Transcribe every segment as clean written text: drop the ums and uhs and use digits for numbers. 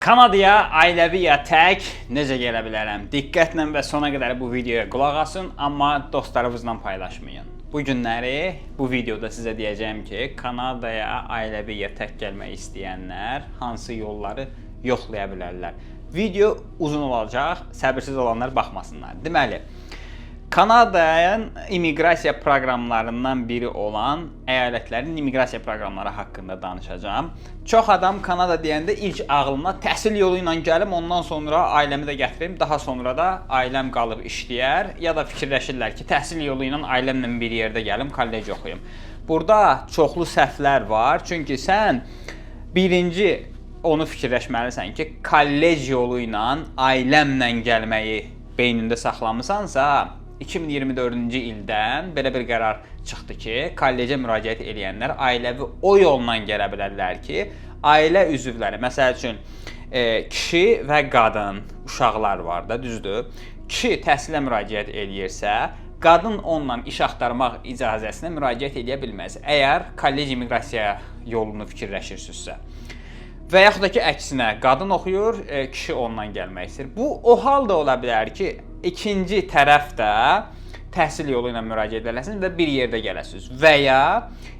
Kanadaya ailəvi ya tək necə gələ bilərəm? Diqqətlə və sona qədər bu videoya qulaq asın, amma dostlarınızla paylaşmayın. Bu günləri bu videoda sizə deyəcəyim ki, Kanadaya ailəvi ya tək gəlmək istəyənlər hansı yolları yoxlaya bilərlər. Video uzun olacaq, səbirsiz olanlar baxmasınlar. Deməli, Kanada'nın immiqrasiya proqramlarından biri olan əyalətlərin immiqrasiya proqramları haqqında danışacağım. Çox adam Kanada deyəndə ilk ağlına təhsil yolu ilə gəlim, ondan sonra ailəmi də gətirim, daha sonra da ailəm qalıb işləyər, ya da fikirləşirlər ki, təhsil yolu ilə ailəmlə bir yerdə gəlim, kollec oxuyum. Burada çoxlu səhvlər var, çünki sən birinci onu fikirləşməlisən ki, kollec yolu ilə ailəmlə gəlməyi beynində saxlamısansa, 2024-cü ildən belə bir qərar çıxdı ki, kollecə müraciət edənlər ailəvi o yolla gələ bilərlər ki, ailə üzvləri, məsəl üçün kişi və qadın uşaqlar var da, düzdür? Kişi təhsilə müraciət edirsə, qadın onunla iş axtarmaq icazəsinə müraciət edə bilməz, əgər kollec immiqrasiya yolunu fikirləşirsinizsə. Və yaxud da ki, əksinə, qadın oxuyur, kişi ondan gəlmək istəyir. Bu, o halda ola bilər ki, ikinci tərəf də təhsil yolu ilə müraciət eləsin və bir yerdə gələsiniz. Və ya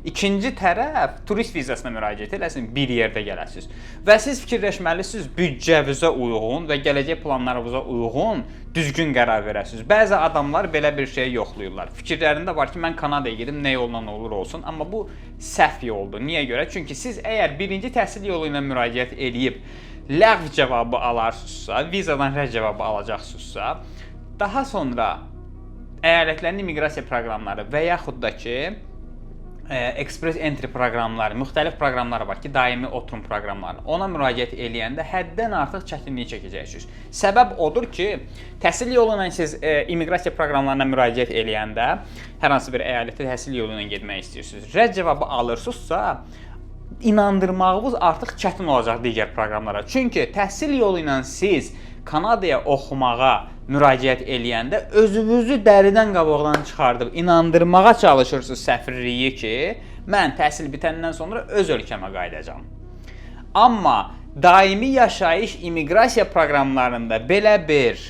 ikinci tərəf turist vizasına müraciət eləsin, bir yerdə gələsiniz. Və siz fikirləşməlisiniz, büdcəvizə uyğun və gələcək planlarınıza uyğun düzgün qərar verəsiniz. Bəzi adamlar belə bir şey yoxlayırlar. Fikirlərində var ki, mən Kanadaya gedim, nə yolla olur olsun. Amma bu səhv yoldur. Niyə görə? Çünki siz əgər birinci təhsil yolu ilə müraciət edib ləğv cavabı alarsınızsa, vizadan rədd cavabı alacaqsınızsa, daha sonra əyalətlərin immiqrasiya proqramları və yaxud da ki, Express Entry proqramları, müxtəlif proqramlar var ki, daimi oturum proqramları. Ona müraciət edəndə həddən artıq çətinlik çəkəcəksiniz. Səbəb odur ki, təhsil yolu ilə siz immiqrasiya proqramlarına müraciət edəndə, hər hansı bir əyalətə təhsil yolu ilə getmək istəyirsiniz, rədd cavabı alırsınızsa, inandırmağınız artıq çətin olacaq digər proqramlara. Çünki təhsil yolu ilə siz Kanadaya oxumağa müraciət edəndə özünüzü dəridən qabaqdan çıxardıb inandırmağa çalışırsınız səfirliyi ki, mən təhsil bitəndən sonra öz ölkəmə qayıdacağam. Amma daimi yaşayış immiqrasiya proqramlarında belə bir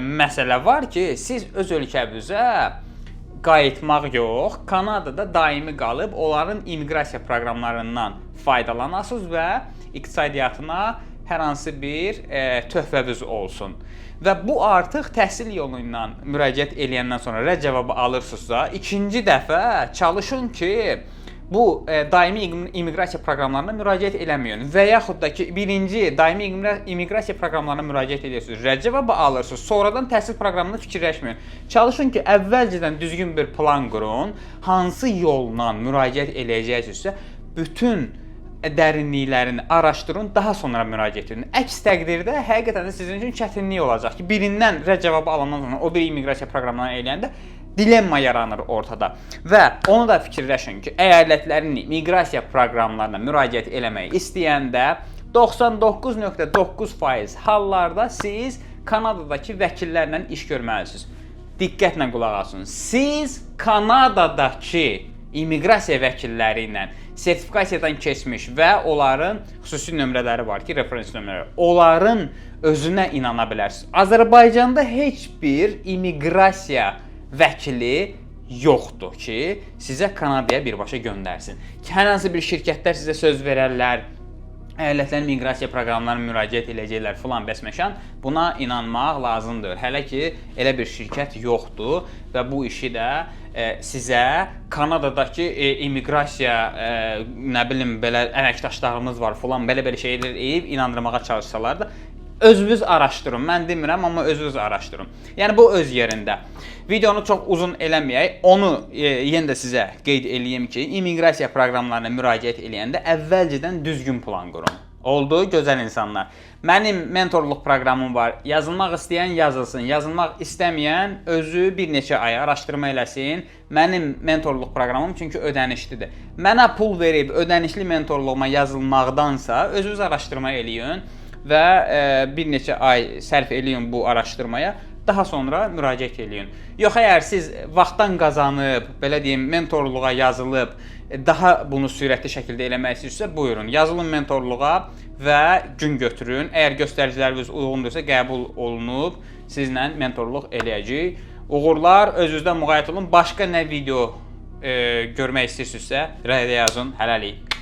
məsələ var ki, siz öz ölkənizə qayıtmaq yox, Kanadada daimi qalıb onların immiqrasiya proqramlarından faydalanasınız və iqtisadiyyatına hər hansı bir töhfəviz olsun. Və bu artıq təhsil yolu ilə müraciət edəndən sonra rədd cavabı alırsınızsa, ikinci dəfə çalışın ki, bu daimi immiqrasiya proqramlarına müraciət eləməyin. Və yaxud da ki, birinci daimi immiqrasiya proqramlarına müraciət edirsiniz, rədd cavabı alırsınız, sonradan təhsil proqramını fikirləşməyin. Çalışın ki, əvvəlcədən düzgün bir plan qurun, hansı yolla müraciət edəcəksinizsə, bütün dərinliklərini araşdırın, daha sonra müraciət edin. Əks təqdirdə həqiqətən də sizin üçün çətinlik olacaq ki, birindən rədd cavabı alandan sonra o bir immiqrasiya proqramlarına eləyəndə dilemma yaranır ortada. Və onu da fikirləşin ki, əyalətlərin immiqrasiya proqramlarına müraciət eləmək istəyəndə 99.9% hallarda siz Kanadadakı vəkillərlə iş görməlisiniz. Diqqətlə qulaq asın. Siz Kanadadakı immiqrasiya vəkilləri ilə sertifikasiyadan keçmiş və onların xüsusi nömrələri var ki, referens nömrələri. Onların özünə inana bilərsiniz. Azərbaycanda heç bir immiqrasiya vəkili yoxdur ki, sizə Kanadaya birbaşa göndərsin. Hər hansı bir şirkətlər sizə söz verərlər, əyalətlərin immiqrasiya proqramlarına müraciət edəcəklər filan bəsməşan, buna inanmaq lazımdır. Hələ ki, elə bir şirkət yoxdur və bu işi də sizə Kanadadakı immiqrasiya, nə bilim, belə əməkdaşlarımız var filan, belə şeylər edib inandırmağa çalışsalar da, özünüz araşdırın. Mən demirəm, amma özünüz araşdırın. Yəni, bu öz yerində. Videonu çox uzun eləməyək, onu yenə də sizə qeyd eləyim ki, immiqrasiya proqramlarına müraciət eləyəndə əvvəlcədən düzgün plan qurun. Oldu, gözəl insanlar. Mənim mentorluq proqramım var. Yazılmaq istəyən yazılsın, yazılmaq istəməyən özü bir neçə ay araşdırma eləsin. Mənim mentorluq proqramım çünki ödənişlidir. Mənə pul verib ödənişli mentorluğuma yazılmaqdansa özünüz araşdırma eləyin və bir neçə ay sərf eləyin bu araşdırmaya. daha sonra müraciət eləyin. Yox, əgər siz vaxtdan qazanıb, belə deyim, mentorluğa yazılıb, daha bunu sürətli şəkildə eləmək istəyirsə, buyurun, yazılın mentorluğa və gün götürün. Əgər göstəriciləriniz uyğundursa, qəbul olunub, sizlə mentorluq eləyəcək. Uğurlar, özünüzdən müğayət olun. Başqa nə video görmək istəyirsinizsə, rəydə yazın. Hələlik.